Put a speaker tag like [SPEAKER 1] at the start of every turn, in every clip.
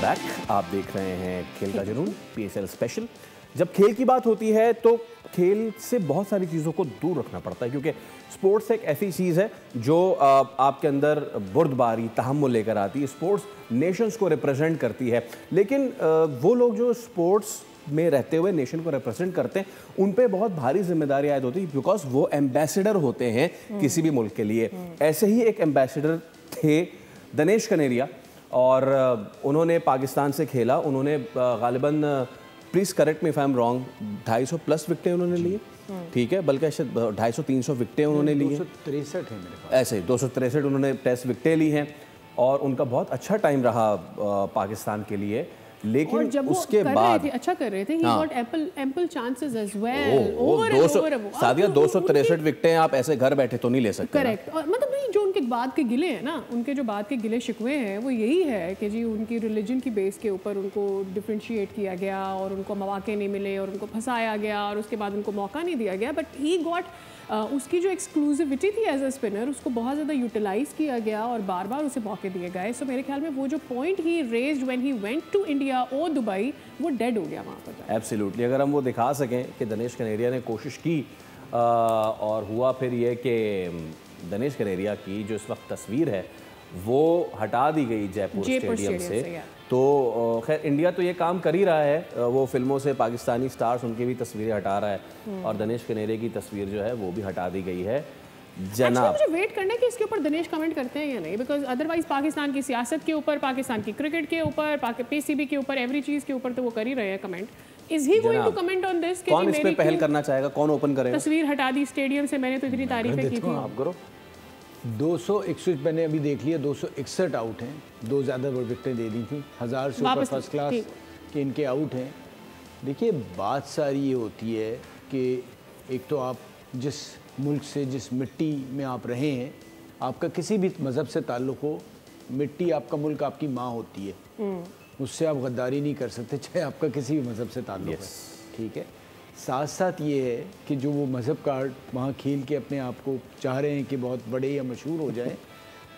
[SPEAKER 1] Back. आप देख रहे हैं खेल का जुनून PSL स्पेशल। जब खेल की बात होती है तो खेल से बहुत सारी चीज़ों को दूर रखना पड़ता है, क्योंकि स्पोर्ट्स एक ऐसी चीज़ है जो आपके अंदर बुर्दबारी तहम्मुल लेकर आती है। स्पोर्ट्स नेशंस को रिप्रेजेंट करती है, लेकिन वो लोग जो स्पोर्ट्स में रहते हुए नेशन को रिप्रेजेंट करते हैं, उन पे बहुत भारी जिम्मेदारी आयद होती है, बिकॉज वो एम्बेसडर होते हैं किसी भी मुल्क के लिए। ऐसे ही एक एम्बेसडर थे दिनेश कनेरिया, और उन्होंने पाकिस्तान से खेला। उन्होंने गालिबन, please correct me if I am wrong, 250 plus विकेटें उन्होंने लिए, ठीक है, बल्कि 250-300 विकेटें उन्होंने ली हैं।
[SPEAKER 2] 263 है मेरे पास,
[SPEAKER 1] ऐसे 263 उन्होंने टेस्ट विकेटें ली हैं, और उनका बहुत अच्छा टाइम रहा पाकिस्तान के लिए। लेकिन
[SPEAKER 3] जब
[SPEAKER 1] उसके बाद
[SPEAKER 3] अच्छा कर रहे थे, he got ample chances as well.
[SPEAKER 1] Sadia 263 विकेटें आप ऐसे घर बैठे तो नहीं ले सकते।
[SPEAKER 3] करेक्ट। और मतलब नहीं, जो उनके बाद के गिले हैं ना, उनके जो बाद के गिले शिकवे हैं वो यही है कि जी उनकी रिलीजन की बेस के ऊपर उनको डिफरेंशिएट किया गया और उनको मौके नहीं मिले और उनको फंसाया गया और उसके बाद उनको मौका नहीं दिया गया। बट ही गॉट उसकी जो एक्सक्लूसिविटी थी एज अ स्पिनर, उसको बहुत ज़्यादा यूटिलाइज किया गया और बार बार उसे मौके दिए गए। सो मेरे ख्याल में वो जो point he raised when he went to India और दुबई, वो डेड हो गया वहाँ पर।
[SPEAKER 1] एब्सोल्युटली। अगर हम वो दिखा सकें कि दिनेश कनेरिया ने कोशिश की और हुआ फिर ये कि दिनेश कनेरिया की जो इस वक्त तस्वीर है वो हटा दी गई जयपुर स्टेडियम से, तो खैर इंडिया तो ये काम कर ही रहा है, वो फिल्मों से पाकिस्तानी स्टार्स उनकी भी तस्वीरें हटा रहा है, और दिनेश कनेरिया की तस्वीर जो है वो भी हटा दी गई है। जनाब
[SPEAKER 3] मुझे वेट करना है कि इसके ऊपर दिनेश कमेंट करते हैं या नहीं, बिकॉज अदरवाइज पाकिस्तान की सियासत के ऊपर, पाकिस्तान की क्रिकेट के ऊपर, PCB के ऊपर, एवरी चीज़ के ऊपर तो वो कर ही रहे हैं comment. Is he going to comment on this?
[SPEAKER 1] कौन इस पे पहल करना चाहेगा, कौन ओपन करेगा?
[SPEAKER 3] तस्वीर हटा दी स्टेडियम से, मैंने तो इतनी तारीफें की थी।
[SPEAKER 1] आप करो।
[SPEAKER 2] 261 मैंने अभी देख लिया, 261 आउट हैं, 2 ज़्यादा विकेटें दे दी थी, 1000 से ऊपर फर्स्ट क्लास के इनके आउट हैं। देखिए बात सारी ये होती है कि एक तो आप जिस मुल्क से, जिस मिट्टी में आप रहे हैं, आपका किसी भी मज़हब से ताल्लुक़ हो, मिट्टी आपका मुल्क आपकी माँ होती है, उससे आप गद्दारी नहीं कर सकते, चाहे आपका किसी भी मज़हब से ताल्लुक़ है, ठीक है। साथ साथ ये है कि जो वो मज़हब कार्ड वहाँ खेल के अपने आप को चाह रहे हैं कि बहुत बड़े या मशहूर हो जाए।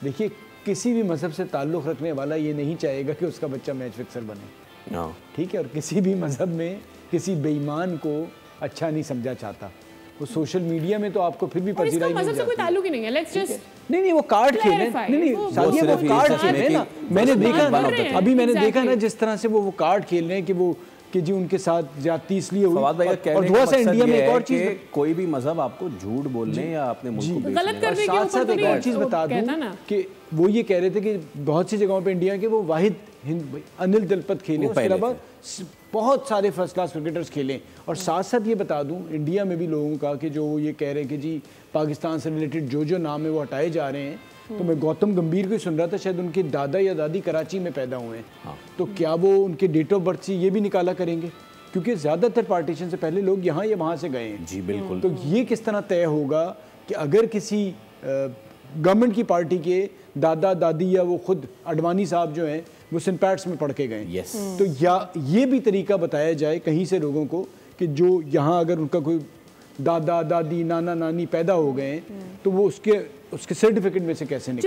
[SPEAKER 2] देखिए किसी भी मज़हब से ताल्लुक़ रखने वाला ये नहीं चाहेगा कि उसका बच्चा मैच फिक्सर बने, ठीक है, और किसी भी मज़हब में किसी बेईमान को अच्छा नहीं समझा चाहता। वो सोशल मीडिया में तो आपको फिर भी पजीराई मिल जाती है।
[SPEAKER 3] कोई ताल्लुक ही नहीं है, लेट्स जस्ट
[SPEAKER 2] नहीं वो कार्ड खेलें, नहीं सादिया वो कार्ड खेलें ना। मैंने देखा ना, अभी मैंने देखा ना जिस तरह से वो कार्ड खेल रहे हैं कि वो कि जी उनके साथ ज्यादती इसलिए हुई।
[SPEAKER 1] फवाद भाई का
[SPEAKER 2] और थोड़ा सा इंडिया में एक और चीज़,
[SPEAKER 1] कोई भी मज़हब आपको झूठ बोलने या अपने मुल्क को
[SPEAKER 3] गलत करने के
[SPEAKER 2] ऊपर एक और चीज़ बता दूं कि वो ये कह रहे थे कि बहुत सी जगहों पे इंडिया के वो वाहिद अनिल दलपत खेले, उसके अलावा बहुत सारे फर्स्ट क्लास क्रिकेटर्स खेले। और साथ साथ ये बता दूं इंडिया में भी लोगों का कि जो ये कह रहे हैं कि जी पाकिस्तान से रिलेटेड जो नाम है वो हटाए जा रहे हैं, तो मैं गौतम गंभीर को सुन रहा था, शायद उनके दादा या दादी कराची में पैदा हुए हैं, तो क्या वो उनके डेट ऑफ बर्थ से ये भी निकाला करेंगे? क्योंकि ज़्यादातर पार्टीशन से पहले लोग यहाँ या वहाँ से गए हैं।
[SPEAKER 1] जी बिल्कुल।
[SPEAKER 2] तो ये किस तरह तय होगा कि अगर किसी गवर्नमेंट की पार्टी के दादा दादी या वो खुद अडवाणी साहब जो हैं वो सिंपैट्स में पढ़ के गए, तो या ये भी तरीका बताया जाए कहीं से लोगों को कि जो यहाँ अगर उनका कोई दादा दादी नाना नानी पैदा हो गए तो वो उसके सर्टिफिकेट में से कैसे निकले।